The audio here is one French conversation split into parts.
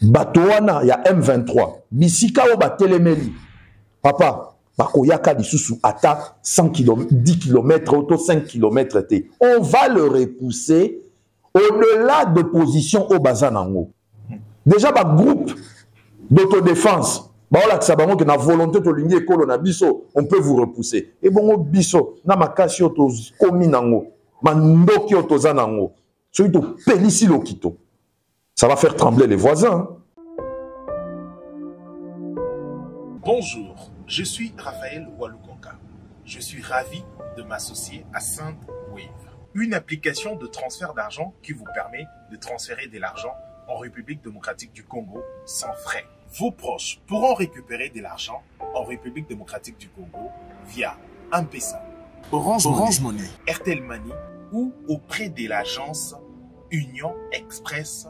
Batouana, il y a M23. Bisika o batelemeli. Papa, bakoyaka lisusu ata 100 km, 10 km, auto 5 km. On va le repousser au-delà de position au Bazanango. Déjà, ba groupe d'autodéfense, que na volonté de l'union école na biso, on peut vous repousser. Et bon, biso, na makasi oto kominango, mandoki oto zanango, celui to pelisi lokito. Ça va faire trembler les voisins. Bonjour, je suis Raphaël Walukonga. Je suis ravi de m'associer à Sendwave, une application de transfert d'argent qui vous permet de transférer de l'argent en République démocratique du Congo sans frais. Vos proches pourront récupérer de l'argent en République démocratique du Congo via M-Pesa, Orange Money, Airtel Money ou auprès de l'agence Union Express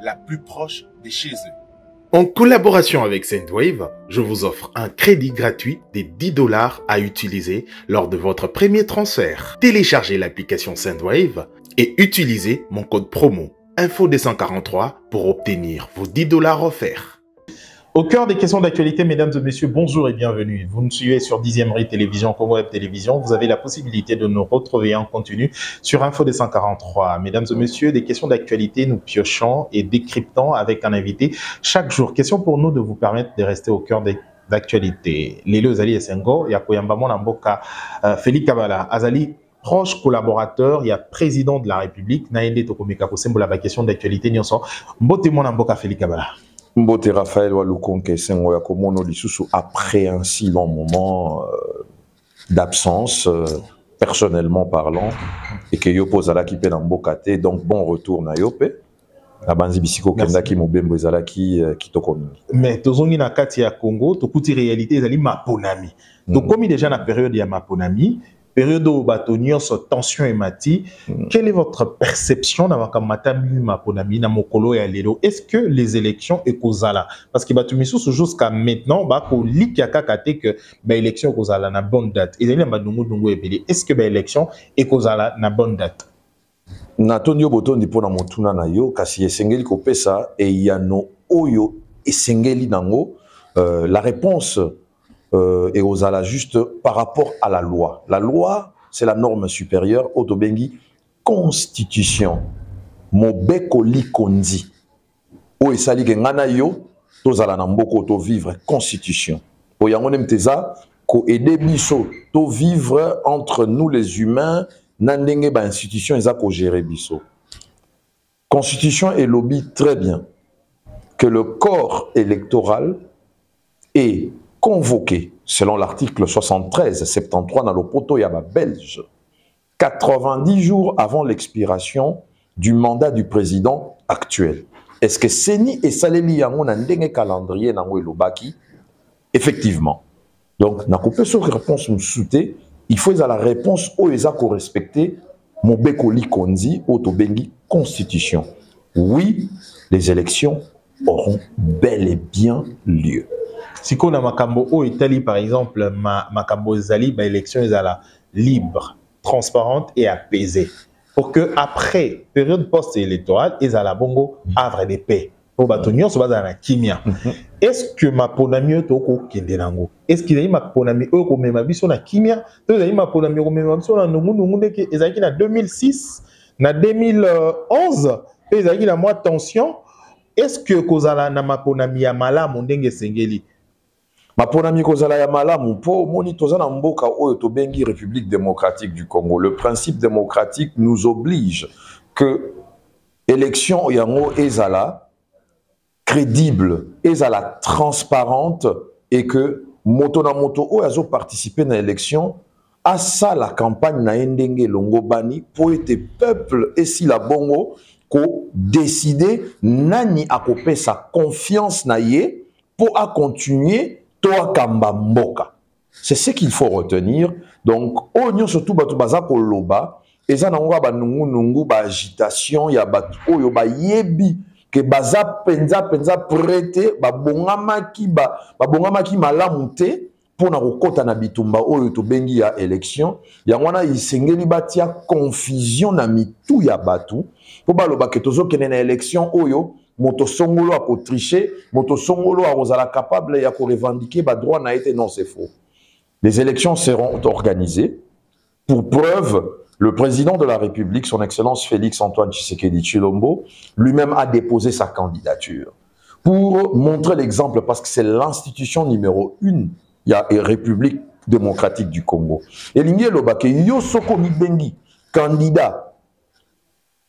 la plus proche de chez eux. En collaboration avec Sendwave, je vous offre un crédit gratuit de 10 $ à utiliser lors de votre premier transfert. Téléchargez l'application Sendwave et utilisez mon code promo Info243 pour obtenir vos 10 $ offerts. Au cœur des questions d'actualité, mesdames et messieurs, bonjour et bienvenue. Vous nous suivez sur 10e Rue Télévision, Congo Web Télévision. Vous avez la possibilité de nous retrouver en continu sur Info243. Mesdames et messieurs, des questions d'actualité, nous piochons et décryptons avec un invité chaque jour. Question pour nous de vous permettre de rester au cœur des d'actualité. Lelo Azali Esengo, Yakoyamba Monamboka, Félix Kabala, Azali, proche collaborateur, il y a président de la République, Naende Tokomeka Kosembola, la question d'actualité, Nyonso, Mbote Monamboka, Félix Kabala. Mbote Raphaël Walukonga Sengo Yakomono Lisusu, après un si long moment d'absence, personnellement parlant, et que Yopo Zalaki pe Nambokate, donc bon retour na Yope. La banzi bisiko kendaki mobembo ezalaki kitoko mingi. Mais tozongi na kati ya Congo, tokuti réalité ezali maponami. Donc comme déjà na période ya maponami, période où batonio so tension et mati, quelle est votre perception na makamatabi maponami na mokolo ya lelo? Est-ce que les élections ekozala parce que batumiso jusqu'à maintenant ba ko liki akakate que ba élection ekozala na bonne date. Ezali na ndungu ndungu ebele. Est-ce que ba élection ekozala na bonne date? Natonio botondi pona motuna na yo kasi esengeli kopesa e yano oyo esengeli nango la réponse est aux ala juste par rapport à la loi. La loi, c'est la norme supérieure otobengi constitution. Mobeko likondi. O esali ke ngana yo tozala na mboko to vivre constitution. O yango nemteza ko aider biso to vivre entre nous les humains. Nandenge ba institution eza ko gérer biso. Constitution et lobby très bien que le corps électoral est convoqué selon l'article 73-73 dans le poto yaba belge 90 jours avant l'expiration du mandat du président actuel. Est-ce que Seni et Saleli yango nandenge calendrier nango elobaki? Effectivement. Donc na coupé sur réponse moussouté. Il faut à la réponse où ils ont respecté Mobeko Likondi Otobengi Constitution. Oui, les élections auront bel et bien lieu. Si on a Makambo au Italie, par exemple, Makambo Zali, l'élection est libre, transparente et apaisée. Pour que après période post-électorale, ils à la bongo havre de paix. Pour batonio, se base dans la kimia. Est-ce que ma ponami toko kendenango? Est-ce qu'il y a ma ponami oko mema biso na kimia? Il y a ma ponami oko mema biso na nungu que ezaki na 2006, na 2011, ezaki na moi tension. Est-ce que kozala na ma ponami ya malamu ndenge sengeli? Ma ponami kozala ya malamu po moni tozana mboka oyo to bengi République démocratique du Congo. Le principe démocratique nous oblige que élection yango ezala crédible, ezala transparente et que moto na moto o azo participer na élection à ça la campagne na ndenge longo bani pour être peuple et si la bongo ko décider nani akope sa confiance na ye pour à continuer to akamba mboka. C'est ce qu'il faut retenir. Donc onyo surtout batu baza ko loba eza na ngo ba nungu ba agitation ya batu oyo ba yebi que baza penza prêté babongamaki malamu te pona kokota na bitumba oyo to bengi ya élection yangwana isengeli batia confusion na mitu ya batu po baloba ke tozokende na élection oyo moto songolo a tricher, moto songolo a capable ya ko revendiquer ba droit na été non, c'est faux. Les élections seront organisées. Pour preuve, le président de la République, son Excellence Félix-Antoine Tshisekedi Tshilombo, lui-même a déposé sa candidature pour montrer l'exemple, parce que c'est l'institution numéro 1, il y a la République démocratique du Congo. Et l'Ingie Lobake, Yosoko Mibengi, candidat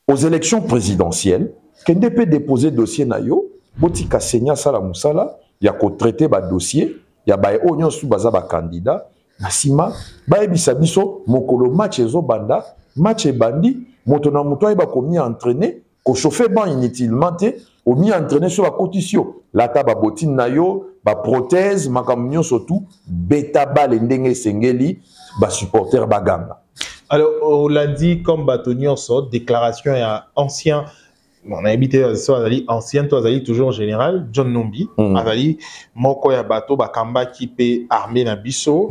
aux élections présidentielles, qui peut déposer dossier nayo, Botika Senya Sala Moussala, il y a qu'au traiter ba dossier, il y a ba onyon sous baza ba candidat, Nasima, ba ebisa biso, mokolo match ezo banda, match e bandi, motona muto ba komi entraîner, ko chauffer ban inutilement te, o mi entraîner sur la cotisio, la taba botine nayo, ba prothèse, makamnyo surtout, beta bal ndenge sengeli, ba supporter baganga. Alors, on l'a dit comme bâtonnier sort, déclaration à ancien, on a habité ancien, toi, toujours général, John Numbi, Azali, Moko ya bateau, Bakamba qui peut armer la bisso,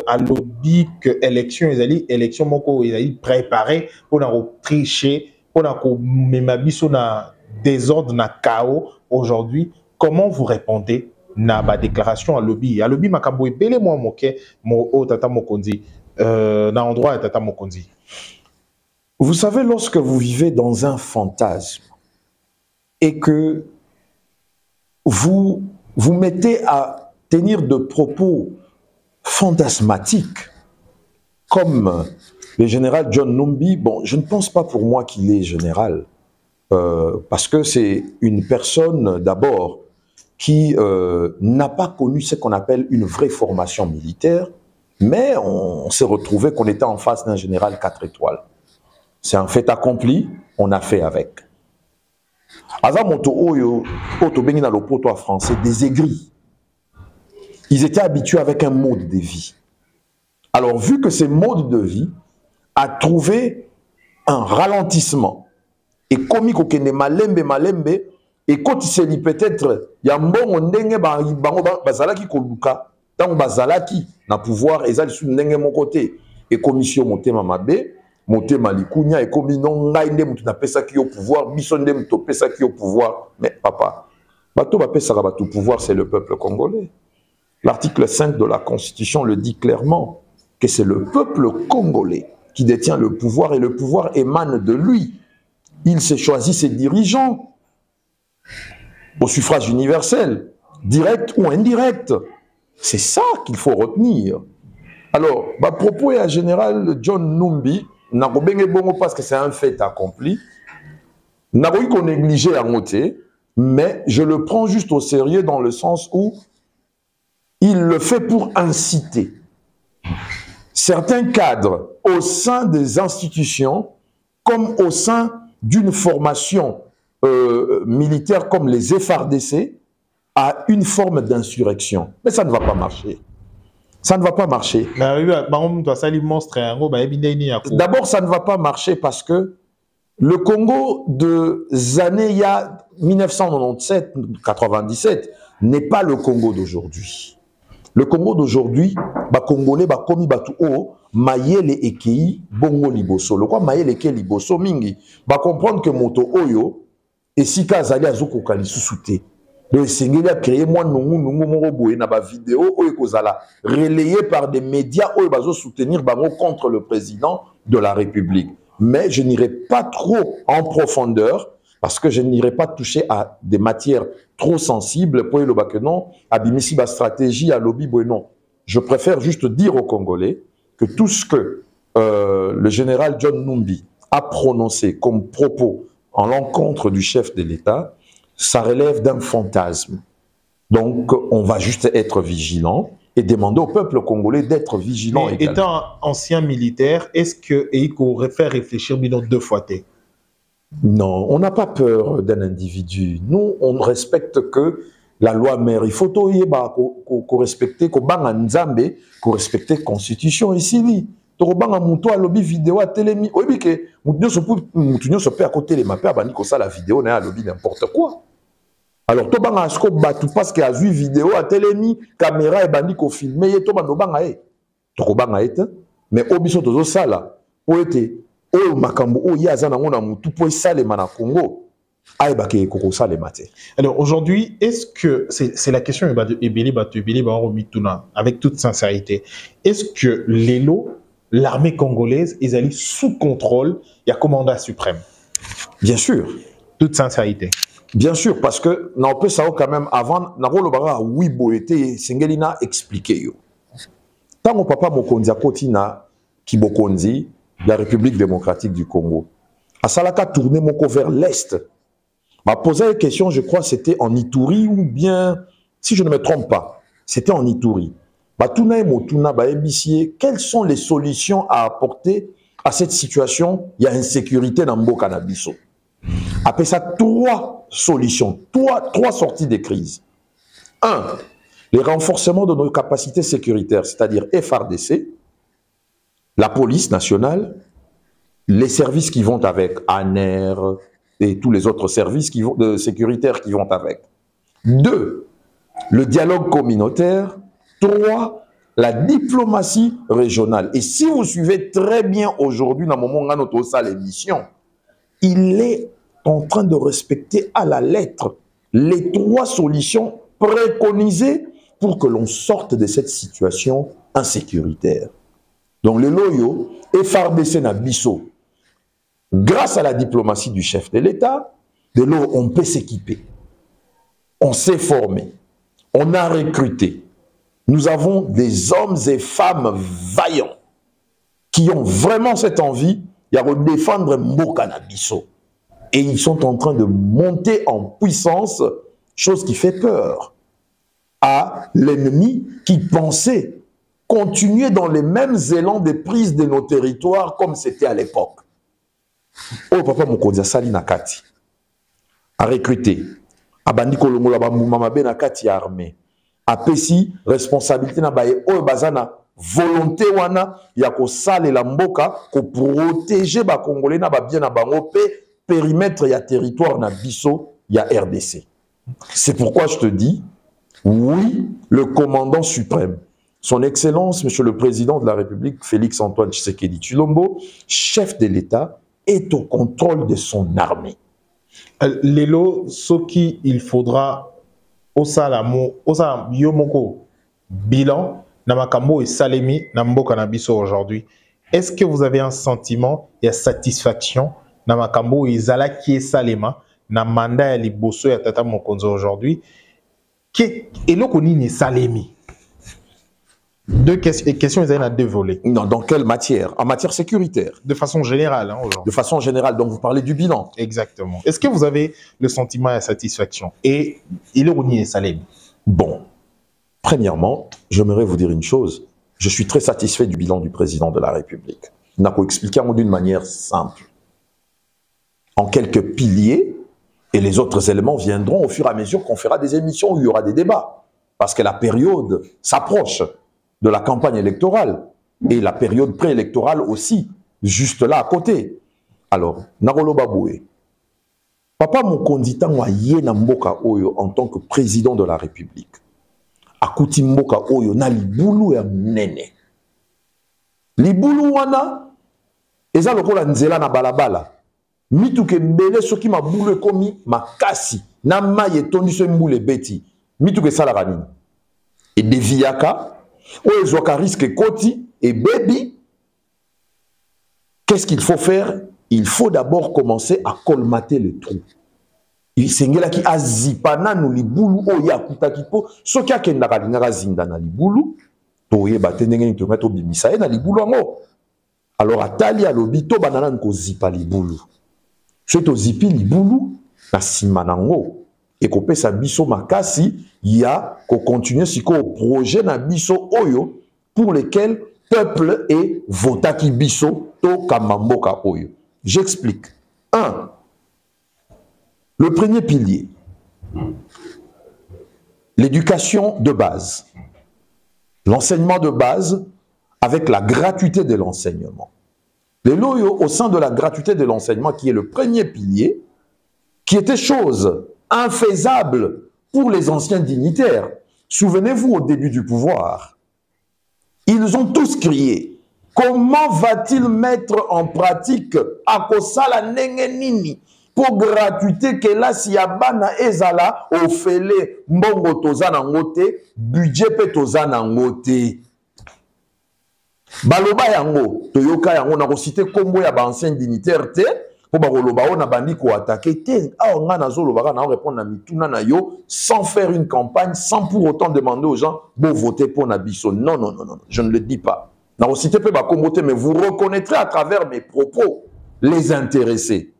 à lobby que élection, élection, Moko, ils préparé pour la tricher, pour la même bisso na désordre, na chaos aujourd'hui. Comment vous répondez na ba déclaration à lobby? À lobby, Makambo, belé moi, moké, mo tata mokondi. Dans endroit à Tata Mokondi. Vous savez, lorsque vous vivez dans un fantasme et que vous vous mettez à tenir de propos fantasmatiques, comme le général John Numbi, bon, je ne pense pas pour moi qu'il est général, parce que c'est une personne d'abord qui n'a pas connu ce qu'on appelle une vraie formation militaire. Mais on s'est retrouvé qu'on était en face d'un général 4 étoiles. C'est un fait accompli, on a fait avec. Azamoto Oyo, Oto Benina Lopoto français, des aigris. Ils étaient habitués avec un mode de vie. Alors, vu que ce mode de vie a trouvé un ralentissement, et comme il y a malembe, et quand il s'est dit peut-être, il y a un bon ndenge bazalaki koluka. Tant bazalaki na pouvoir ezali sous ndenge mon côté et commission motema mabe motema likunya et comme non ngai nde mutu na pesa ki au pouvoir biso nde mutu pesa ki au pouvoir. Mais papa bato ba pesa ba tout pouvoir, c'est le peuple congolais. L'article 5 de la Constitution le dit clairement que c'est le peuple congolais qui détient le pouvoir et le pouvoir émane de lui. Il s'est choisi ses dirigeants au suffrage universel, direct ou indirect. C'est ça qu'il faut retenir. Alors, à propos à général John Numbi, parce que c'est un fait accompli, n'a pas eu qu'on négligeait à noter, mais je le prends juste au sérieux dans le sens où il le fait pour inciter certains cadres au sein des institutions, comme au sein d'une formation militaire comme les FARDC, à une forme d'insurrection. Mais ça ne va pas marcher. Ça ne va pas marcher. D'abord, ça ne va pas marcher parce que le Congo des années 1997-97 n'est pas le Congo d'aujourd'hui. Le Congo d'aujourd'hui, les Congolais, komi batu o, mayele ekei, bongo liboso. Le quoi mayele ekei liboso mingi, comprendre que moto oyo, et si kazali azuko kali susute. Le Seigneur a créé moi na vidéo relayé par des médias qui soutenir contre le président de la République. Mais je n'irai pas trop en profondeur parce que je n'irai pas toucher à des matières trop sensibles pour le que non, abimisi ba stratégie à lobby non. Je préfère juste dire aux Congolais que tout ce que le général John Numbi a prononcé comme propos en l'encontre du chef de l'État, ça relève d'un fantasme. Donc, on va juste être vigilant et demander au peuple congolais d'être vigilant. Mais également. Étant ancien militaire, est-ce qu'il pourrait faire réfléchir deux fois? Non, on n'a pas peur d'un individu. Nous, on ne respecte que la loi mère. Il faut qu'on respecte, qu'on respecte la Constitution ici. Torobanga muto a lobby vidéo à télémi. Oui, que mutunyo se peut à côté les mappes à bani ça la vidéo n'a lobby n'importe quoi. Alors tobanga asko batu parce qu'il a vu vidéo à télémi, caméra et bani ko filmer et tobanga banga e. Torobanga et mais obiso tozo sala. O été o makambo o yaza na ngona mutu po sale mana Congo. Alors aujourd'hui, est-ce que, c'est la question avec toute sincérité, est-ce que l'armée congolaise, est allée sous contrôle, il y a commandant suprême? Bien sûr. Toute sincérité. Bien sûr, parce que on peut savoir quand même avant, oui, boété, Sengelina expliqué yo. Tant mon papa Mokonzi Kotina Kibokonzi, la République démocratique du Congo, à Salaka tourné mon vers l'est. M'a posé une question, je crois, c'était en Ituri ou bien, si je ne me trompe pas, c'était en Ituri. Quelles sont les solutions à apporter à cette situation? Il y a insécurité dans le cannabis. Après ça, 3 solutions, 3 sorties de crise. 1, le renforcement de nos capacités sécuritaires, c'est-à-dire FARDC, la police nationale, les services qui vont avec, ANER et tous les autres services sécuritaires qui vont avec. 2, le dialogue communautaire. 3, la diplomatie régionale. Et si vous suivez très bien aujourd'hui, dans le moment où notre salle émission, il est en train de respecter à la lettre les 3 solutions préconisées pour que l'on sorte de cette situation insécuritaire. Donc le loyo, FARDC na biso, grâce à la diplomatie du chef de l'État, de l'eau, on peut s'équiper. On s'est formé. On a recruté. Nous avons des hommes et femmes vaillants qui ont vraiment cette envie de défendre Mboka na biso. Et ils sont en train de monter en puissance, chose qui fait peur à l'ennemi qui pensait continuer dans les mêmes élans de prise de nos territoires comme c'était à l'époque. Oh papa Mokonzi Sali Nakati a recruté, a bandi kolongola ba mamabe Nakati armée, a pesi responsabilité na baye oh bazana volonté wana ya ko sale la mboka ko protéger ba congolais na ba bien na bango pe périmètre ya territoire na biso ya RDC. C'est pourquoi je te dis oui, le commandant suprême, son Excellence, Monsieur le Président de la République, Félix Antoine Tshisekedi Tshilombo, chef de l'État, est au contrôle de son armée. Lelo, ce qu'il faudra, Yomoko, bilan, Namakambo et Salemi, Nambo Kanabiso aujourd'hui. Est-ce que vous avez un sentiment et satisfaction, Namakambo et Zalaki et Salema, Namanda et Liboso et Tata Mokonzo aujourd'hui? Et l'Okonini Salemi. 2 questions, ils ont 2 volets. Non, dans quelle matière? En matière sécuritaire. De façon générale, hein, aujourd'hui. De façon générale, donc vous parlez du bilan. Exactement. Est-ce que vous avez le sentiment et la satisfaction? Et il est Salem. Bon, premièrement, j'aimerais vous dire une chose. Je suis très satisfait du bilan du président de la République. Il n'a qu'à expliquer d'une manière simple. En quelques piliers, et les autres éléments viendront au fur et à mesure qu'on fera des émissions où il y aura des débats. Parce que la période s'approche de la campagne électorale et la période préélectorale aussi, juste là à côté. Alors, Narolo Baboué, Papa Mokonzi tangwa ye na mboka oyo en tant que président de la République. Akuti mboka oyo na libulu ya nene. Libulu wana eza lokola nzela na balabala. Mituke mbele soki mabulu ekomi makasi na maye tondi so mbule beti. Mituke salaka nini. Et deviaka Oezoka risque koti et baby. Qu'est-ce qu'il faut faire? Il faut d'abord commencer à colmater le trou. Il s'engela ki azipana no libulu oya kutakipo soki akendaka lingaka zinda na libulu toye batendenge ni tomato bimisa na libulu ngo. Alors atali alobi to banana nko zipa libulu. So to zipi libulu na sima nango. Et qu'on sa biso makasi, il y a qu'on continue au projet na biso oyo pour lequel peuple et votaki biso to kamamboka oyo. J'explique. 1. Le premier pilier, l'éducation de base, l'enseignement de base avec la gratuité de l'enseignement. Les loyaux au sein de la gratuité de l'enseignement qui est le premier pilier, qui était chose infaisable pour les anciens dignitaires. Souvenez-vous au début du pouvoir, ils ont tous crié, comment va-t-il mettre en pratique Akosala Nengenini pour gratuité que là si abana ezala ofele mbongo toza na ngote budget pe toza na ngote baloba yango toyoka yango na cité kombo ya ba ancien dignitaire te pour bakoloba on a bandi ko attaquer te nga nazoloba na répondre na mituna na yo sans faire une campagne sans pour autant demander aux gens bon voter pour na biso non non non non je ne le dis pas na cité pe ba kombo te mais vous reconnaîtrez à travers mes propos les intéressés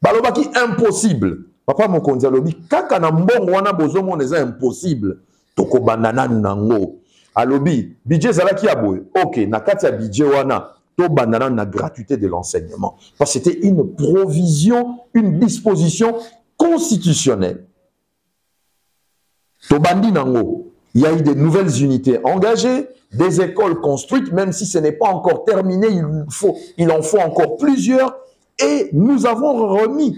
baloba qui impossible papa mokonzi alobi kaka na mbongo wana bozomo eza impossible tokobanda nanu nango alobi budget zalaki ya boye ok na kati ya budget wana to bandana na gratuité de l'enseignement parce que c'était une provision une disposition constitutionnelle to bandi nango il y a eu de nouvelles unités engagées des écoles construites même si ce n'est pas encore terminé il en faut encore plusieurs et nous avons remis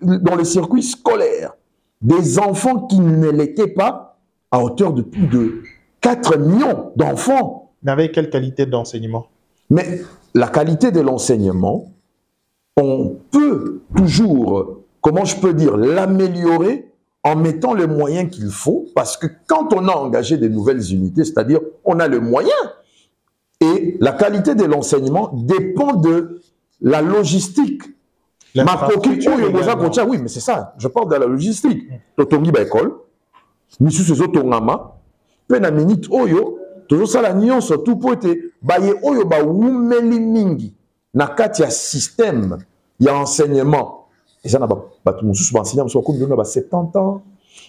dans les circuits scolaires des enfants qui ne l'étaient pas à hauteur de plus de 4 millions d'enfants. Mais avec quelle qualité d'enseignement? Mais la qualité de l'enseignement, on peut toujours, comment je peux dire, l'améliorer en mettant les moyens qu'il faut, parce que quand on a engagé des nouvelles unités, c'est-à-dire on a le moyen, et la qualité de l'enseignement dépend de la logistique. Oui, mais c'est ça, je parle de la logistique. Totongi ba école, misu sezo tongama, pe na minute oyo, tozo sala nyonso tout po ete baye oyo ba wumeli mingi na kati ya système ya enseignement. Et ça na ba tout mususu ba enseignant so ko na ba 70 ans,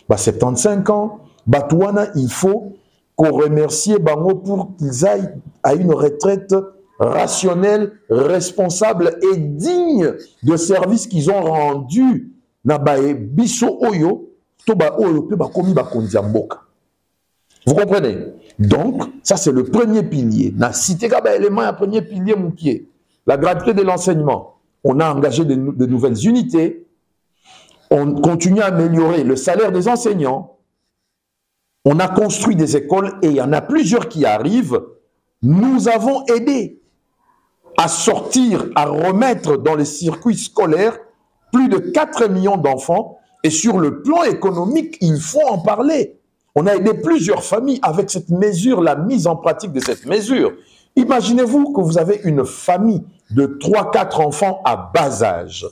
ba 75 ans, ba touana il faut qu'on remercie bango pour qu'ils aillent à une retraite rationnelle, responsable et digne de services qu'ils ont rendus na bae biso oyo to ba oyo pe ba komi ba kondia mboka. Vous comprenez? Donc, ça c'est le premier pilier. Na cité ka ba élément un premier pilier mon pied. La gratuité de l'enseignement. On a engagé de nouvelles unités. On continue à améliorer le salaire des enseignants. On a construit des écoles et il y en a plusieurs qui arrivent. Nous avons aidé à sortir, à remettre dans les circuits scolaires plus de 4 millions d'enfants. Et sur le plan économique, il faut en parler. On a aidé plusieurs familles avec cette mesure, la mise en pratique de cette mesure. Imaginez-vous que vous avez une famille de 3-4 enfants à bas âge.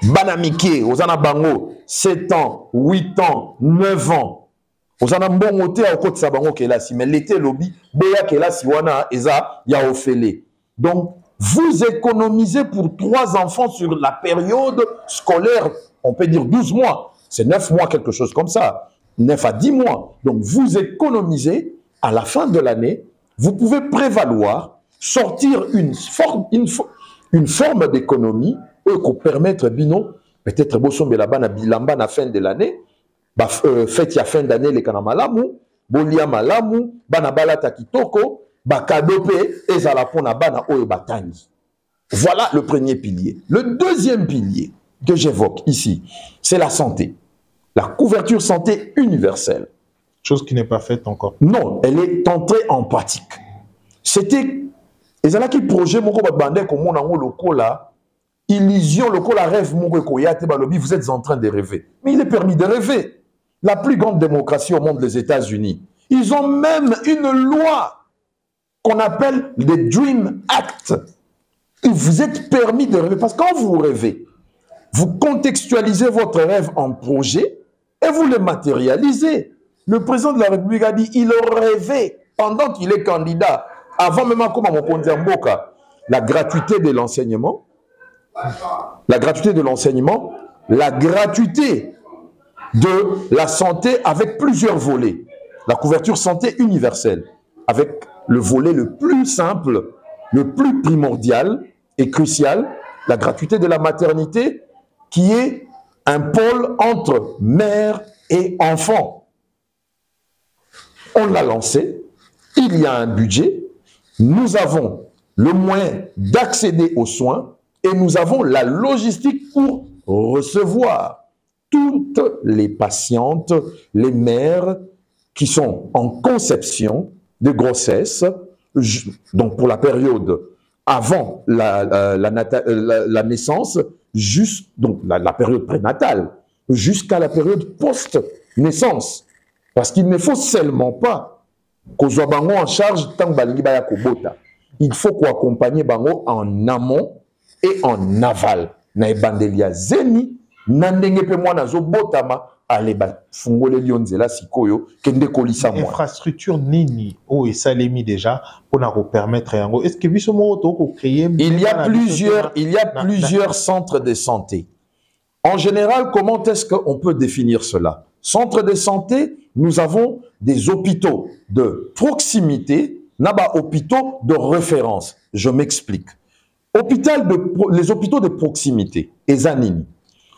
Banamike, Ozana Bango, 7 ans, 8 ans, 9 ans. Ozana Mbongote au côté Sabango Kelasi, mais l'été lobby, Boya Kelasi Wana, Eza, Yaofele. Donc, vous économisez pour 3 enfants sur la période scolaire, on peut dire 12 mois. C'est 9 mois, quelque chose comme ça. 9 à 10 mois. Donc, vous économisez à la fin de l'année. Vous pouvez prévaloir, sortir une forme d'économie pour permettre, bino, peut-être, Bosombe là-bas, na bilamba na fin de l'année, fête ya fin d'année, les kanamalamu, bolia malamu, bana balata kitoko, bakadope, ezalapona bana oyo batangi. Voilà le premier pilier. Le deuxième pilier que j'évoque ici, c'est la santé. La couverture santé universelle. Chose qui n'est pas faite encore. Non, elle est entrée en pratique. C'était... Ezalaki projet moko babande comme on a un local là, illusion local la rêve moko koyate balobi, vous êtes en train de rêver. Mais il est permis de rêver. La plus grande démocratie au monde, les États-Unis. Ils ont même une loi qu'on appelle le Dream Act. Et vous êtes permis de rêver parce que quand vous rêvez, vous contextualisez votre rêve en projet et vous le matérialisez. Le président de la République a dit il rêvait pendant qu'il est candidat, avant même comme mon Mboka, la gratuité de l'enseignement, la gratuité de l'enseignement, la gratuité de la santé avec plusieurs volets. La couverture santé universelle, avec le volet le plus simple, le plus primordial et crucial, la gratuité de la maternité, qui est un pôle entre mère et enfant. On l'a lancé, il y a un budget, nous avons le moyen d'accéder aux soins et nous avons la logistique pour recevoir toutes les patientes, les mères qui sont en conception de grossesse, donc pour la période avant la naissance donc la période prénatale, jusqu'à la période post-naissance. Parce qu'il ne faut seulement pas qu'on soit bango en charge tant que balingi baya kobota. Il faut qu'on accompagne bango en amont et en aval. Na ebandelia zeni, nandenge pe mwana zo botama, ale ba fungole lionzela sikoyo, kende kolisa mwana. Infrastructure nini, ou et ça l'est déjà, pour nous permettre yango. Est-ce que biso mo to créer? Il y a plusieurs centres de santé. En général, comment est-ce qu'on peut définir cela? Centre de santé, nous avons des hôpitaux de proximité, naba hôpitaux de référence. Je m'explique. Les hôpitaux de proximité, ezanini.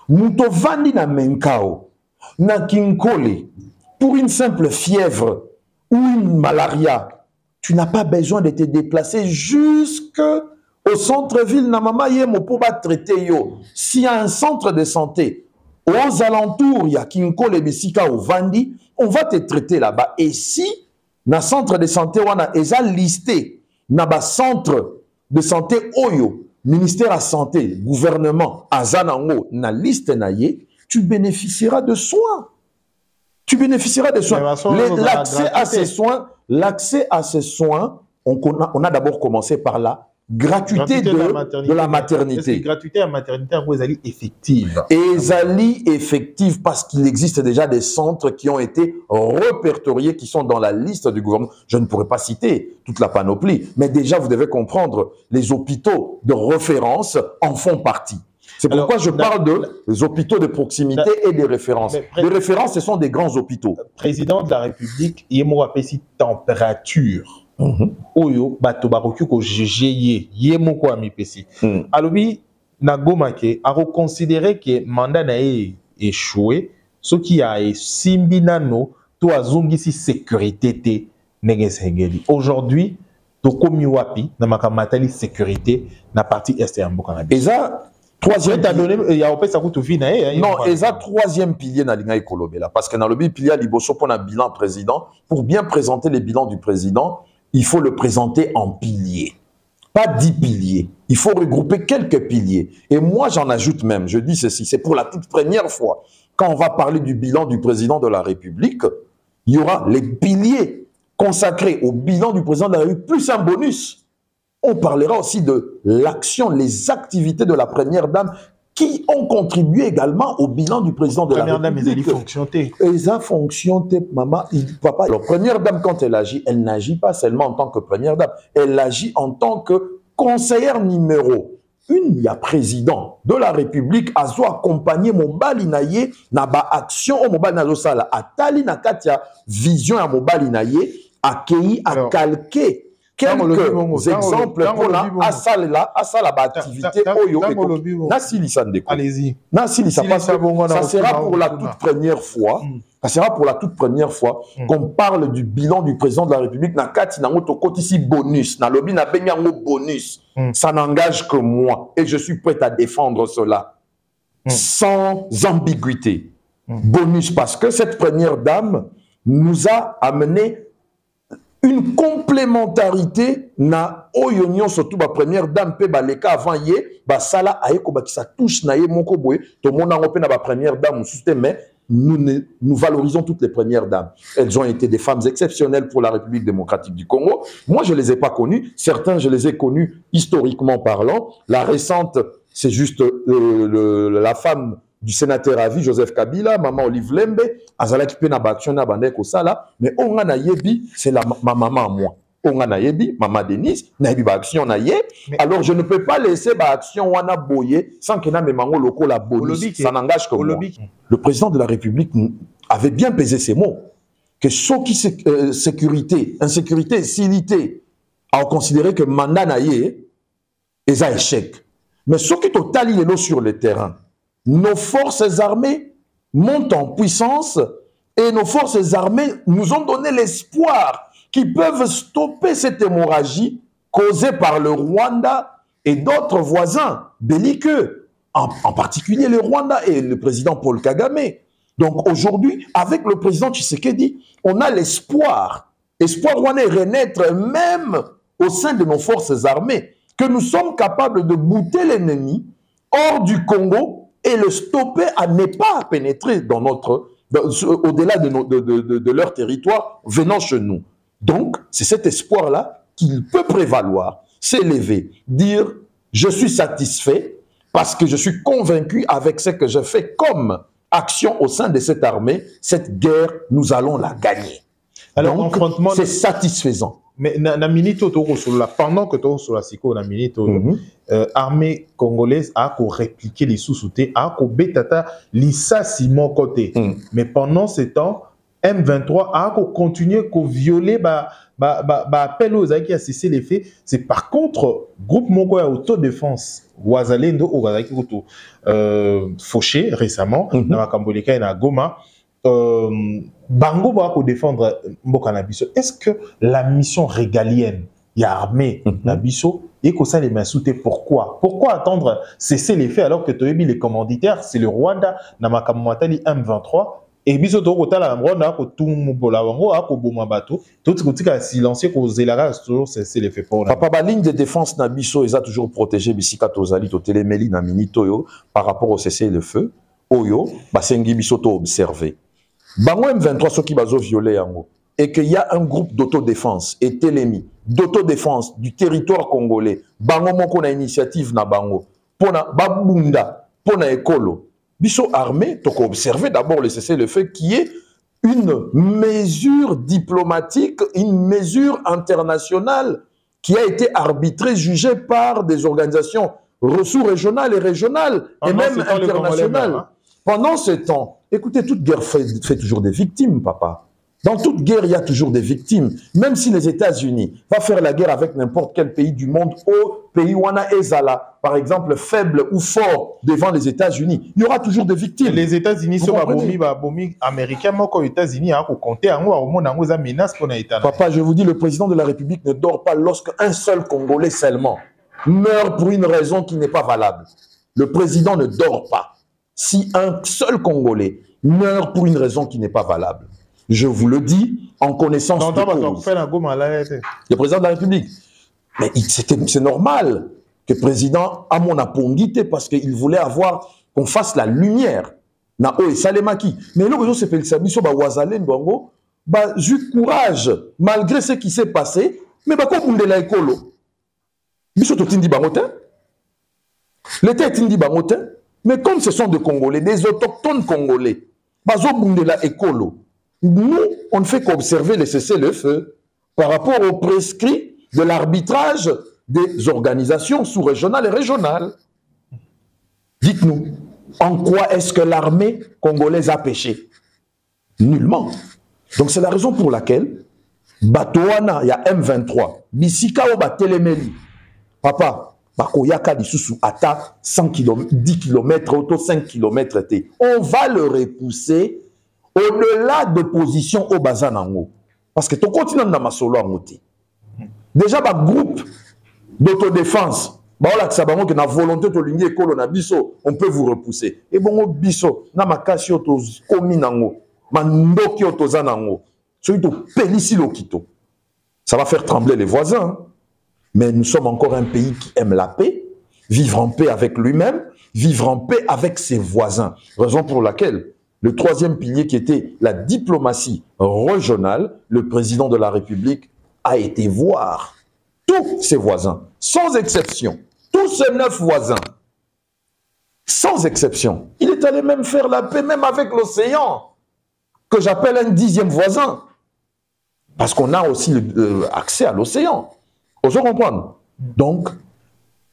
Muto vandi na Menkao, na Kinkole, pour une simple fièvre ou une malaria, tu n'as pas besoin de te déplacer jusqu'au centre-ville na mama yemo pour traiter yo. S'il y a un centre de santé aux alentours, il y a Kinkole Besika ou Vandi, on va te traiter là-bas. Et si, na centre de santé, on a listé, na ba centre de santé Oyo, ministère à santé, gouvernement, Azanango, na liste naye, tu bénéficieras de soins. Tu bénéficieras de soins. L'accès à ces soins, on a d'abord commencé par la gratuité de la maternité. Gratuité à la maternité, vous allez effective. Et effective parce qu'il existe déjà des centres qui ont été répertoriés, qui sont dans la liste du gouvernement. Je ne pourrais pas citer toute la panoplie, mais déjà vous devez comprendre, les hôpitaux de référence en font partie. C'est pourquoi je parle des hôpitaux de proximité et des références. Les références, ce sont des grands hôpitaux. Président de la République, il y a une température. Oyo bato baroki ko jeye yemoko amipesi alobi na gomake a reconsidérer que mandat na échoué ce qui a simbi nano to azongisi sécurité te negesengeli aujourd'hui to komi wapi na makamatali sécurité na partie est ya mboka na biso eza troisième il y a opesa kutu vina non eza troisième pilier na linga ekolobela parce que na lobi pilier liboso pour un bilan président pour bien présenter les bilans du président. Il faut le présenter en piliers. Pas 10 piliers. Il faut regrouper quelques piliers. Et moi, j'en ajoute même. Je dis ceci, c'est pour la toute première fois. Quand on va parler du bilan du président de la République, il y aura les piliers consacrés au bilan du président de la République, plus un bonus. On parlera aussi de l'action, les activités de la première dame qui ont contribué également au bilan du président de la République. Elles ont fonctionné, maman, papa. La première dame, quand elle agit, elle n'agit pas seulement en tant que première dame, elle agit en tant que conseillère numéro 1. Il y a président de la République, a accompagné mon balinaye, na ba action, mon balinaye sala, a tali na katia vision à mon balinaye, a kei, a calqué. Quelques exemples pour la activité Oyo. Allez-y. Ça sera pour la toute première fois. Ça sera pour la toute première fois qu'on parle du bilan du président de la République. Na kati na ngoto kotisi bonus. Na lobi na benyango bonus. Ça n'engage que moi et je suis prêt à défendre cela sans ambiguïté. Bonus parce que cette première dame nous a amené une complémentarité na oyonyon surtout ba première dame pe baleka avant yé ba sala ayeko ba qui ça touche na yé moko boye to mona ngope na ba première dame mais nous valorisons toutes les premières dames. Elles ont été des femmes exceptionnelles pour la République démocratique du Congo. Moi je les ai pas connues, certains je les ai connues historiquement parlant. La récente c'est juste la femme du sénateur à vie, Joseph Kabila, maman Olive Lembe, Azalaki pe na ba action na bandeko sala, mais onga na yebi, c'est ma maman à moi. Onga na yebi, maman Denise, na yebi ba action na ye. Alors je ne peux pas laisser ba action wana boye sans que na me mango loko la bonus. Ça n'engage que moi. Le président de la République avait bien pesé ses mots que ceux qui sécurité, insécurité, silité, a considéré que mandat na ye est un échec. Mais ceux qui total il est sur le terrain. Nos forces armées montent en puissance et nos forces armées nous ont donné l'espoir qu'ils peuvent stopper cette hémorragie causée par le Rwanda et d'autres voisins belliqueux, en particulier le Rwanda et le président Paul Kagame. Donc aujourd'hui, avec le président Tshisekedi, on a l'espoir, espoir rwandais renaître même au sein de nos forces armées, que nous sommes capables de bouter l'ennemi hors du Congo et le stopper à ne pas pénétrer dans au-delà de leur territoire venant chez nous. Donc, c'est cet espoir-là qu'il peut prévaloir, s'élever, dire « je suis satisfait parce que je suis convaincu avec ce que je fais comme action au sein de cette armée, cette guerre, nous allons la gagner. » Alors, c'est satisfaisant. Mais na minute pendant que tu sur la siko na minute armée congolaise a répliqué les sous-soutés a betata lisa simon côté mais pendant ce temps M23 a continué à violer appel aux qui a cessé les faits. C'est par contre groupe moko ya autodéfense Wazalendo au Wazaki koto fauché récemment na makamboleka et na Goma. Bango va défendre Mboka Nabiso. Est-ce que la mission régalienne y a armée Nabiso et que ça les mains soutées? Pourquoi attendre cesser les faits alors que tu as mis les commanditaires, c'est le Rwanda, Namakamouatali M23 et biso to kotala Rwanda ko tumubola wango ako boma bato tout kotika silencieux ko zelara toujours cesser les faits pour papa ba ligne de défense Nabiso ils a toujours protégé bisika tozali to telemeli na minito yo par rapport au cesser le feu oyo basengi biso to observer. Bango M23 ceux qui bazo violer yango et qu'il y a un groupe d'autodéfense et télémi d'autodéfense du territoire congolais bango moko na initiative na bango pona babunda pona ekolo biso armé donc observer d'abord le cessez-le-feu qui est une mesure diplomatique, une mesure internationale qui a été arbitrée, jugée par des organisations ressources régionales et régionales et même internationales. Pendant ce temps, écoutez, toute guerre fait toujours des victimes, papa. Dans toute guerre, il y a toujours des victimes. Même si les États-Unis vont faire la guerre avec n'importe quel pays du monde, au pays Wana Ezala, par exemple, faible ou fort devant les États-Unis, il y aura toujours des victimes. Les États-Unis sont bombés américains, mais les États-Unis ont compté en menace pour les États. Papa, je vous dis, le président de la République ne dort pas lorsqu'un seul Congolais seulement meurt pour une raison qui n'est pas valable. Le président ne dort pas. Si un seul Congolais meurt pour une raison qui n'est pas valable, je vous le dis en connaissance de cause. Le président de la République. Mais c'est normal que le président a mon apongité parce qu'il voulait avoir qu'on fasse la lumière. Na et Salemaki. Mais là, c'est que le ba Wazalen Bongo, ba eu courage malgré ce qui s'est passé, mais ba comme de la écolo. Biso to tindi bangote. L'état tindi bangote, mais comme ce sont des Congolais, des autochtones congolais, ba zo bunde la écolo. Nous, on ne fait qu'observer les cessez-le-feu par rapport aux prescrits de l'arbitrage des organisations sous-régionales et régionales. Dites-nous, en quoi est-ce que l'armée congolaise a péché? Nullement. Donc c'est la raison pour laquelle, Batouana, il y a M23, Bisika ou Batelemeli, papa, Bakoyaka Disusu, Ata, 100 km, 10 km, auto 5 km, on va le repousser au-delà de position au Bazanango. Parce que ton continent n'a pas solo à monter. Déjà, le groupe d'autodéfense, que na volonté de l'union école na biso, on peut vous repousser. Et bon, biso, na makasi oto komi nango, mandoki oto zanango, celui to pelissi lokito. Ça va faire trembler les voisins. Mais nous sommes encore un pays qui aime la paix, vivre en paix avec lui-même, vivre en paix avec ses voisins. Raison pour laquelle le troisième pilier qui était la diplomatie régionale, le président de la République a été voir tous ses voisins, sans exception, tous ces 9 voisins, sans exception. Il est allé même faire la paix, même avec l'océan, que j'appelle un 10e voisin, parce qu'on a aussi accès à l'océan. Vous comprendre? Donc,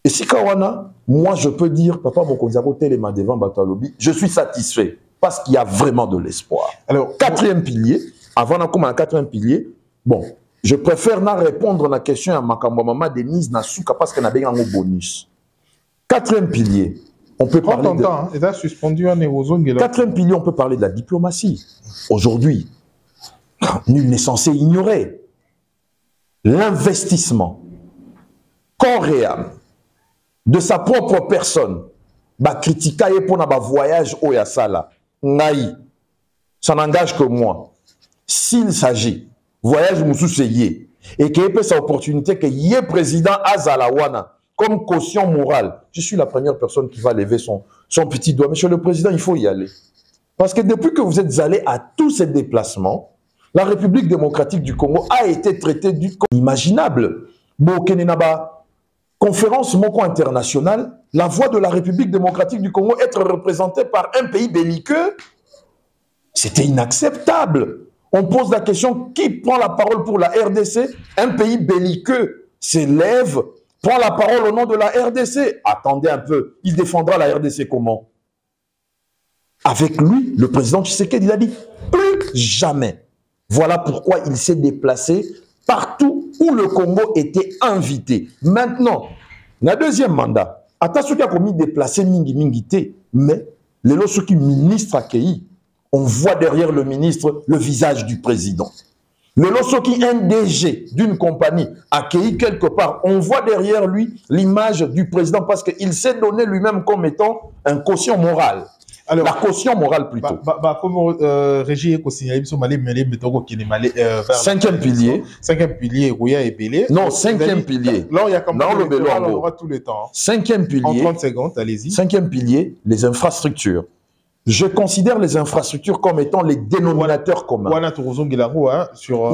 et si Kawana, moi je peux dire, papa Mokonzabo Telema devant Batalobi, je suis satisfait. Parce qu'il y a vraiment de l'espoir. Alors, quatrième pilier, avant d'en commencer à 4e pilier, bon, je préfère n'a répondre à la question à Makambamama Denise Nasuka parce qu'elle a bien un bonus. 4e pilier, on peut parler de... Quatrième pilier, on peut parler de la diplomatie. Aujourd'hui, nul n'est censé ignorer l'investissement corps et âme de sa propre personne. Bah, critiquer pour un voyage au Yassala. Naï, ça n'engage que moi. S'il s'agit, voyage Moussou Seyé, et qu'il y ait cette opportunité que y ait président Azalawana, comme caution morale, je suis la première personne qui va lever son petit doigt. Monsieur le Président, il faut y aller. Parce que depuis que vous êtes allé à tous ces déplacements, la République démocratique du Congo a été traitée du inimaginable. Kenenaba, conférence Moko internationale, la voix de la République démocratique du Congo être représentée par un pays belliqueux, c'était inacceptable. On pose la question, qui prend la parole pour la RDC? Un pays belliqueux s'élève, prend la parole au nom de la RDC. Attendez un peu, il défendra la RDC comment? Avec lui, le président Tshisekedi, il a dit, plus jamais. Voilà pourquoi il s'est déplacé partout où le Congo était invité. Maintenant, le deuxième mandat, attention qu'il a commis déplacer Mingi, mais les lorsque ministre accueilli, on voit derrière le ministre le visage du président. Le lorsque un DG d'une compagnie accueilli quelque part, on voit derrière lui l'image du président parce qu'il s'est donné lui-même comme étant un quotient moral. Alors, la caution morale plutôt. Comme Régis est signalé, cinquième pilier. Cinquième pilier, Rouya et Bélé. Non, cinquième pilier. Là, il y a comme ça, on aura tout le temps. Cinquième pilier. En 30 secondes, allez-y. Cinquième pilier, les infrastructures. Je considère les infrastructures comme étant les dénominateurs communs.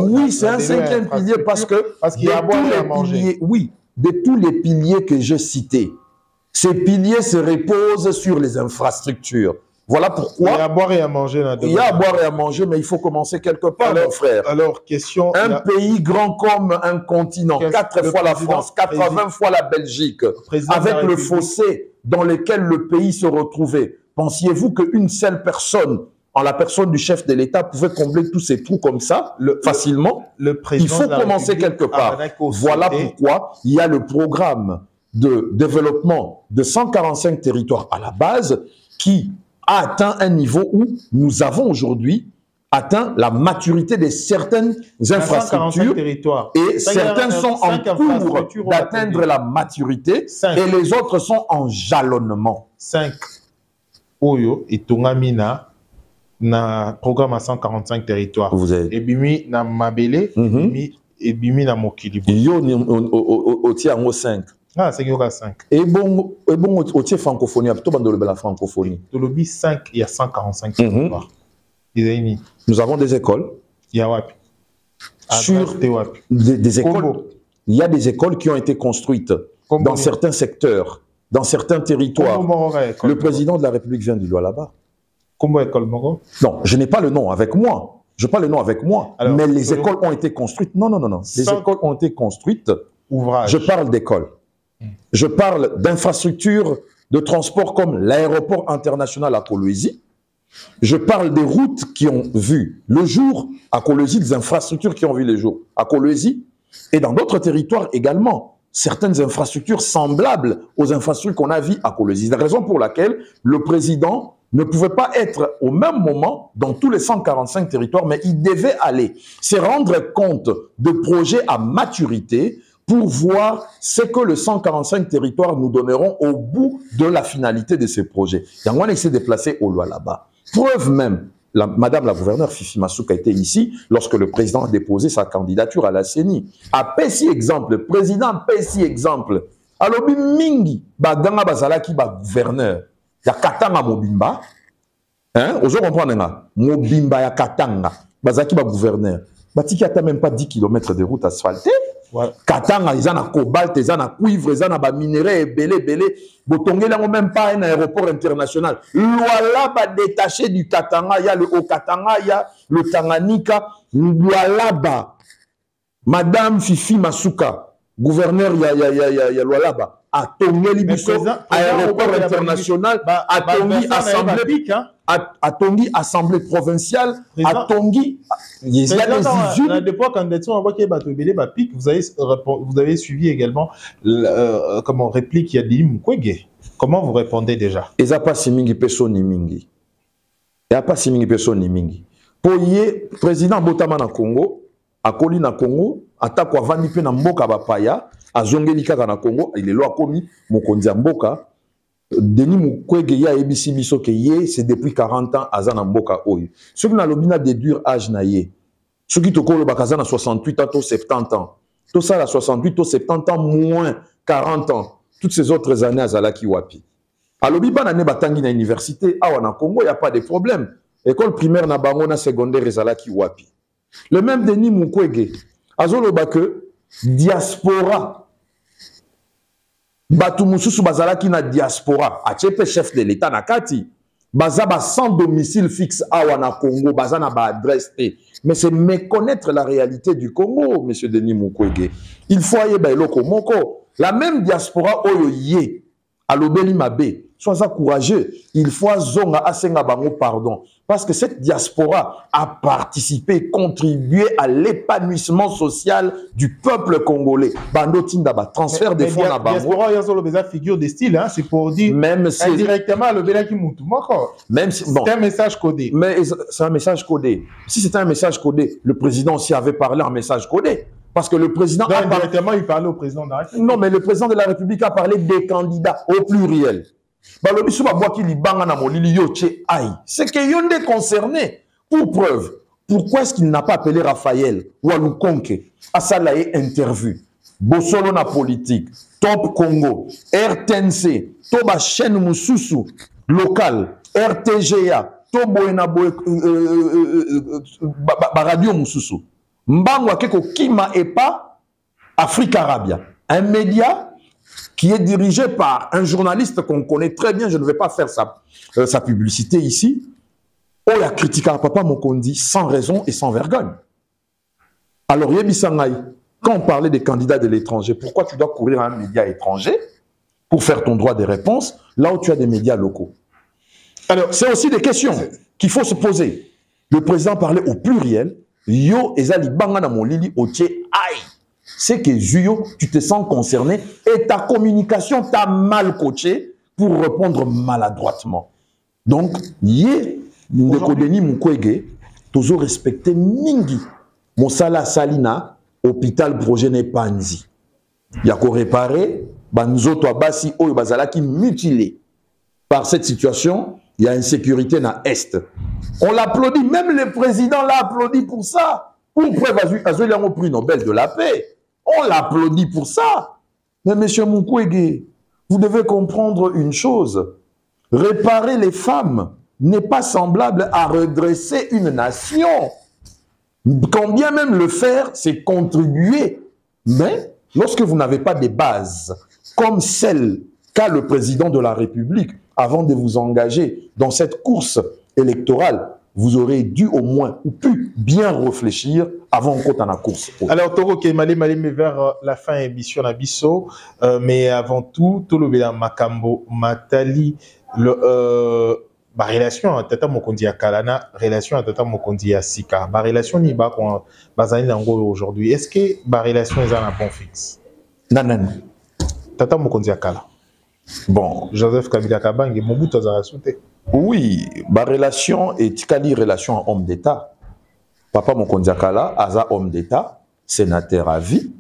Oui, c'est un cinquième pilier parce qu'il y a à boire et à manger. Oui, de tous les piliers que j'ai cités, ces piliers se reposent sur les infrastructures. Voilà pourquoi. Il y a à boire et à manger. Il y a à boire et à manger, mais il faut commencer quelque part, mon frère. Alors, question. Un pays grand comme un continent, 4 fois la France, 80 fois la Belgique, avec le fossé dans lequel le pays se retrouvait. Pensiez-vous qu'une seule personne, en la personne du chef de l'État, pouvait combler tous ces trous comme ça, facilement? Il faut commencer quelque part. Voilà pourquoi il y a le programme de développement de 145 territoires à la base qui a atteint un niveau où nous avons aujourd'hui atteint la maturité de certaines infrastructures et certaines sont en cours d'atteindre la maturité et les autres sont en jalonnement. 5. Oyo et Tongamina na programme à 145 territoires. Vous êtes. Et bimi na Mabele, et bimi na Mokili. Yo au tiers 5. Ah, c'est qu'il y aura 5. Et bon au tiers francophonie, tout le monde la francophonie. Dans le 5, il y a 145 territoires. Nous avons des écoles. Il y a wapi. Sur des écoles. Il y a des écoles qui ont été construites dans certains secteurs. Dans certains territoires, le président de la République vient du Lualaba. Comment école Moro? Non, je n'ai pas le nom avec moi. Je n'ai pas le nom avec moi. Alors, mais les écoles ont été construites. Non. Les écoles ont été construites. Ouvrage. Je parle d'écoles. Je parle d'infrastructures de transport comme l'aéroport international à Kolwezi. Je parle des routes qui ont vu le jour à Kolwezi, des infrastructures qui ont vu le jour à Kolwezi et dans d'autres territoires également. Certaines infrastructures semblables aux infrastructures qu'on a vues à Kolwezi. C'est la raison pour laquelle le président ne pouvait pas être au même moment dans tous les 145 territoires, mais il devait aller se rendre compte de projets à maturité pour voir ce que les 145 territoires nous donneront au bout de la finalité de ces projets. Yangon s'est déplacé au Lualaba. Preuve même, Madame la gouverneure Fifi Masuka était ici lorsque le président a déposé sa candidature à la CENI. A Pessi exemple, le président Pessi exemple. Alobi mingi, baganga bazalaki ba gouverneur. Ya katanga mobimba. Hein? Ozo comprendre nga. Mobimba ya katanga. Bazaki ba gouverneur. Batiki ata même pas 10 km de route asphaltée. Katanga, ils ont un cobalt, ils ont un cuivre, ils ont un minerai, belé. Botongé là, même pas un aéroport international. Lualaba détaché du Katanga, il y a le Haut-Katanga, il y a le Tanganyika. Lualaba. Madame Fifi Masuka, gouverneur, il y a Lualaba. A Tongi Libiso, aéroport international, a Tongi assemblée. À Tongi, assemblée provinciale, à Tongi, il y a des usines. Depuis candidature, on voit qu'il y a des pic. Vous avez suivi également comment réplique il y a dit Mkwege. Comment vous répondez déjà? Il n'y a pas si mingi personne ni mingi. Il n'y a pas si mingi personne ni mingi. Pour y président Botama na Congo, à Koli na Congo, à Takwa Vanipe na Mboka Bapaya, à Zongelika na Congo, il est là commis Mokonzi Mboka. Denis Mukwege ya ebisi biso ke ye c'est depuis 40 ans azana mboka oyo. Ceux qui na lobina déduire âge na ye. Ceux qui tokolo bakazana 68 ans to 70 ans. Tout ça la 68 to 70 ans moins 40 ans. toutes ces autres années à Zalaki Wapi. Alobi banane batangi na université, awa na Congo, il n'y a pas de problème. École primaire na bango na secondaire Zalaki Wapi. Le même Denis Mukwege, azoloba que diaspora, batu mususu bazalaki na diaspora, achepe chef de l'État na kati, bazaba sans domicile fixe awa na Congo, bazana ba adresse te. Mais c'est méconnaître la réalité du Congo, monsieur Denis Mukwege. Il faut aller ba eloko moko. La même diaspora oyo ye, alobeli mabe, sois courageux, il faut zonga asenga bango pardon. Parce que cette diaspora a participé, contribué à l'épanouissement social du peuple congolais. Bando tinda ba transfert des fonds na bango. Diaspora ya solo beza figure de style, hein, c'est pour dire même si indirectement le bela ki mutu moko. Même si bon, c'est un message codé. Mais c'est un message codé. Si c'était un message codé, le président aussi avait parlé en message codé. Parce que le président donc, indirectement, il parlait au président de la République. Non, mais le président de la République a parlé des candidats au pluriel. C'est que yon est concerné. Pour preuve, pourquoi est-ce qu'il n'a pas appelé Raphaël Walukonke à Salaye interview? Bossolo na politique, Top Congo, RTNC, Toba chaîne Moussousou, local, RTGA, Toboena Radio Moussousou. Mbangwa Keko Kima Epa, Afrique Arabia. Un média qui est dirigé par un journaliste qu'on connaît très bien, je ne vais pas faire sa publicité ici, on a critiqué Papa Mokondi sans raison et sans vergogne. Alors, Yebi Sangaï, quand on parlait des candidats de l'étranger, pourquoi tu dois courir à un média étranger pour faire ton droit de réponse, là où tu as des médias locaux? Alors, c'est aussi des questions qu'il faut se poser. Le président parlait au pluriel, Yo ezali bangana molili otie aïe. C'est que Zuyo, tu te sens concerné et ta communication t'a mal coaché pour répondre maladroitement. Donc, yé, ndeko Denis Mukwege, toujours respecté mingi. Mosala Salina, hôpital Progène Panzi. Yako réparé, banzoto abasi oyo bazalaki mutilé. Par cette situation, il y a insécurité dans l'Est. On l'applaudit, même le président l'a applaudi pour ça. Pour preuve, Azoli a prix Nobel de la paix. On l'applaudit pour ça. Mais monsieur Mukwege, vous devez comprendre une chose. Réparer les femmes n'est pas semblable à redresser une nation. Quand bien même le faire, c'est contribuer. Mais lorsque vous n'avez pas des bases comme celle qu'a le président de la République, avant de vous engager dans cette course électorale, vous aurez dû au moins ou pu bien réfléchir avant qu'on dans la course. Alors, Toro Kemale Malé vers la fin émission Nabiso, mais avant tout, Tolobela Makambo Matali, ma relation à Tata Mokondi à Kalana, relation à Tata Mokondi à Sika, ma relation ni ba qu'on bazani nango aujourd'hui. Est-ce que ma relation est un bon fixe? Non. Tata Mokondi à Kala. Bon, Joseph Kabila Kabange, Mobutu a sauté. Oui, ma relation est Tikali relation homme d'État. Papa Mokondi Akala, Aza homme d'État, sénateur à vie.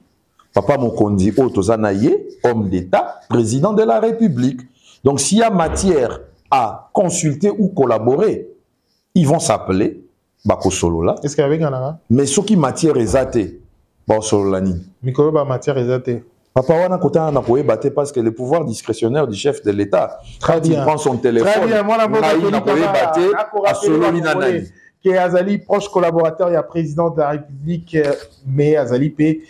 Papa Mokondi Otozanaye, homme d'État, président de la République. Donc s'il y a matière à consulter ou collaborer, ils vont s'appeler Bako Solola. Est-ce qu'il y avait un mais ce qui matière exaté, Bako Sololani. Mikolo ba matière exaté. Papa wana kota na koye baté parce que le pouvoir discrétionnaire du chef de l'État, quand il prend son téléphone, très bien, moi na koye baté à Sololi nanani. Qui est Azali proche collaborateur, il y a président de la République, mais Azali P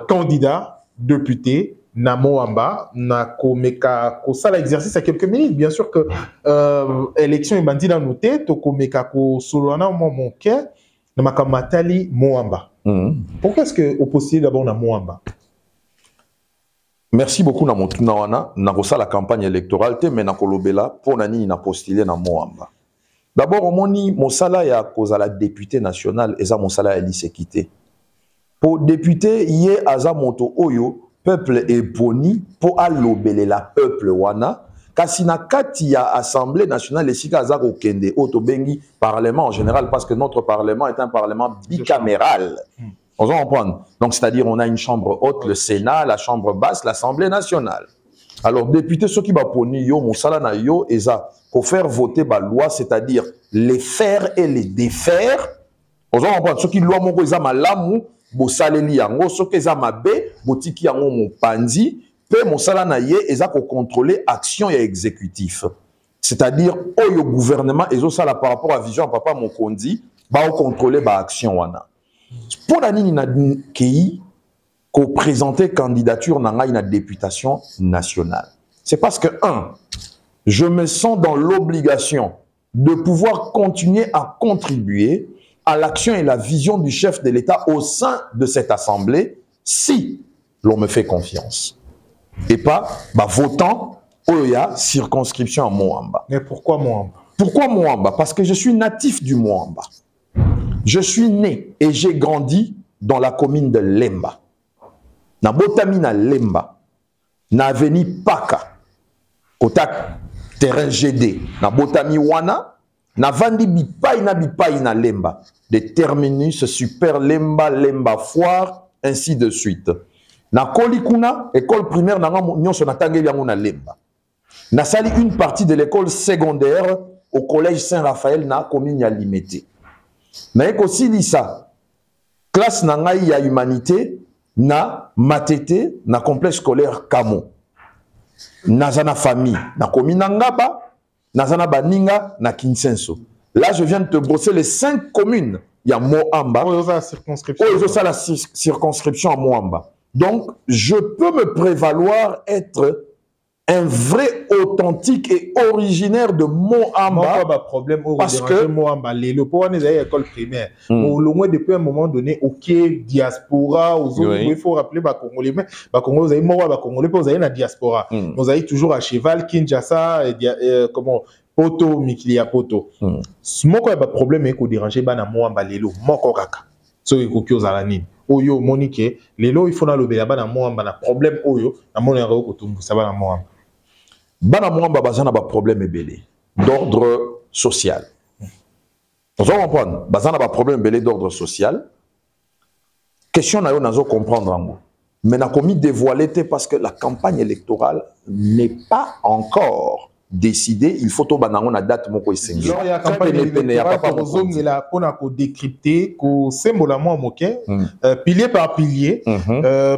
candidat député Namoamba na komeka ko sala exercice à quelques minutes. Bien sûr que élection est bandit dans nos têtes, to komeka ko solana mon cœur na makamatali Moamba. Pourquoi est-ce que au postulé d'abord na Moamba? Merci beaucoup na motuna wana na la campagne électorale te mais na kolobela pour nani na postulé na Moamba. D'abord omoni mosala ya kozala député national eza mosala ya lisekité. Pour député yé aza moto oyo peuple eponi pour alobele la peuple wana kasi na kati ya assemblée nationale esika aza kokende oto bengi parlement en général parce que notre parlement est un parlement bicaméral. On va comprendre. Donc, c'est-à-dire, on a une chambre haute, le Sénat, la chambre basse, l'Assemblée nationale. Alors, député, ceux qui va poni yo, moussala na yo, eza, pour faire voter la loi, c'est-à-dire les faire et les défaire. On va comprendre. Ceux qui loi moko eza malamu, bo saleli yango, ceux qui eza mabe, botiki yango mon pandi, pe mosala na ye eza ko contrôler action et exécutif. C'est-à-dire au gouvernement ezo sala par rapport à vision papa Mokondi ba contrôler ba action wana. Pour la nini na kei ko présenter candidature na ngai na députation nationale. C'est parce que je me sens dans l'obligation de pouvoir continuer à contribuer à l'action et la vision du chef de l'État au sein de cette assemblée si l'on me fait confiance. Et pas votant Oya circonscription à Moamba. Mais pourquoi Moamba? Pourquoi Moamba? Parce que je suis natif du Moamba. Je suis né et j'ai grandi dans la commune de Lemba. Na botami na Lemba. Na avenue Paka. Kotak terrain GD. Na botami wana. Na vandi bipai na Lemba. Des terminus super Lemba, Lemba foire, ainsi de suite. Na kolikuna, école primaire na nyonso na tangeli yango na Lemba. Na sali une partie de l'école secondaire au collège Saint-Raphaël na commune ya Limete. Na ekosi lisa classe na ngai ya humanité na matete na complexe scolaire Kamo. Nazana famille na commune Ngaba, nazana baninga na Kinsenso. Là je viens de te brosser les 5 communes. Il y a Moamba. Oh, la circonscription. Oh, ça la circonscription à Moamba. Donc je peux me prévaloir être un vrai authentique et originaire de Moamba. Problème parce que Moamba, le point des écoles primaires. Au moins depuis un moment donné, ok, diaspora, aux autres, il faut rappeler les Congolais, mais Congolais, vous avez Moamba, Congolais, vous avez la diaspora. Vous avez toujours à cheval, Kinshasa, comment Poto, Mikilia Poto. Moko ba problème est qu'on dérange ba na Moamba lelo, moko kaka. So ikokyo zalanini. Oyo Monique, lelo il faut na lobela ba na Moamba na problème oyo, na mona ko kotumbu sa ba na Moamba. Bana Moamba bazana ba problème ebele d'ordre social. Vous comprenez? Bazana ba problème ebele d'ordre social. Question na yo nazo comprendre ngo. Mais na komi dévoilé parce que la campagne électorale n'est pas encore décidée. Il faut to banango na date moko esengi. Alors il y a campagne électorale pour zongela pona ko décrypter ko symbole moi moké pilier par pilier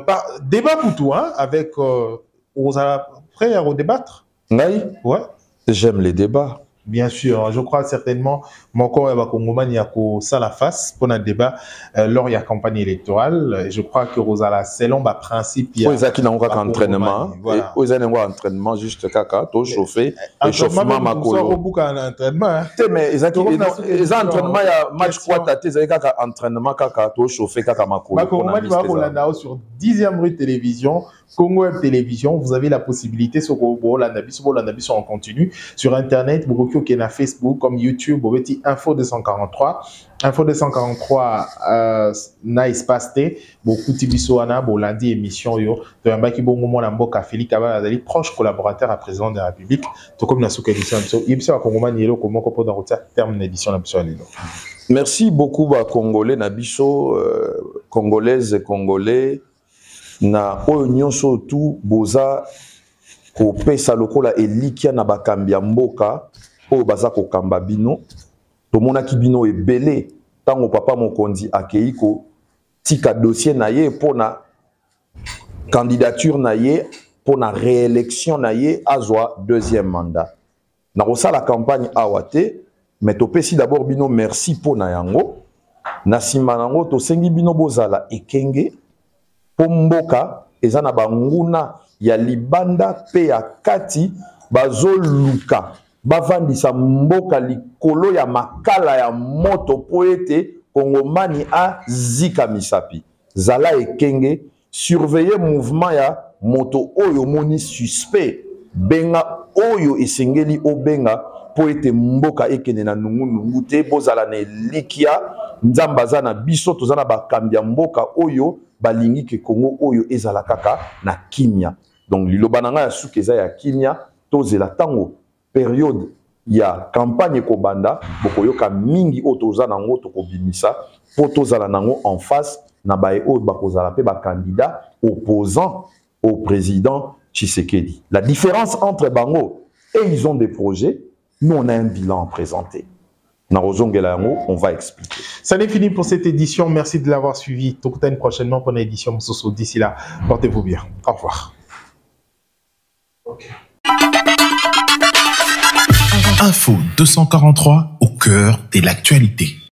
par débat pour toi avec on a prêt à redébattre. Oui. Ouais. J'aime les débats. Bien sûr, je crois certainement mon corps va Congomani a ça la face pour un débat lors de la campagne électorale. Je crois que Rosala selon le principe il y a qui n'ont pas entraînement et aux années entraînement juste caca tout chauffer échauffement ma colo. Entraînement. Mais ils entraînement il y a match quoi tâter ils caca entraînement caca tout chauffer caca ma colo. Congomani va Rolanda sur 10e rue télévision. Congo Web Télévision, vous avez la possibilité sur Landabi en continu sur internet, vous pouvez na Facebook comme YouTube, vous pouvez Info 243. Info 243 na espace T, beaucoup de bisoana, bon lundi émission yo, de un baki bon moment na mboka Félix Kabala proche collaborateur à président de la République, tout comme na sous édition émission à Congomani yelo comment qu'on peut dans terme d'édition l'émission. Merci beaucoup ba Congolais na biso congolaises et congolais. Na oyo nyonso tout boza ko pesa lokola elikia na bakambi ya mboka oyo baza ko kamba bino tomona ki bino ebele tango papa Mokondi akei ko tika dossier na ye pona candidature na ye pona réélection na ye azwa deuxième mandat na kosa la campagne awate mais topesi d'abord bino merci pona yango na sima nango to sengi bino bozala ekenge mboka eza na banguna ya libanda pe ya kati bazoluka bavandisa mboka likolo ya makala ya moto po ete Kongomani a zika misapi zala ekenge surveiller mouvement ya moto oyo moni suspect benga oyo esengeli obenga po ete mboka ekende na nungu te bozala na likia nzambaza na biso tozana bakambi ya mboka oyo balingi ke Congo oyo ezala kaka na kimia. Donc liloba nanga ya suki eza ya kimia tozela tango période ya campagne kobanda bokoyoka mingi o tozana nango tokobimisa po tozala nango en face na bae oyo bakozala pe ba candidat opposant au président Tshisekedi. La différence entre bango et ils ont des projets, nous on a un bilan à présenter. On va expliquer. Ça n'est fini pour cette édition. Merci de l'avoir suivi. Tout prochainement pour une édition. D'ici là, portez-vous bien. Au revoir. Info 243 au cœur de l'actualité.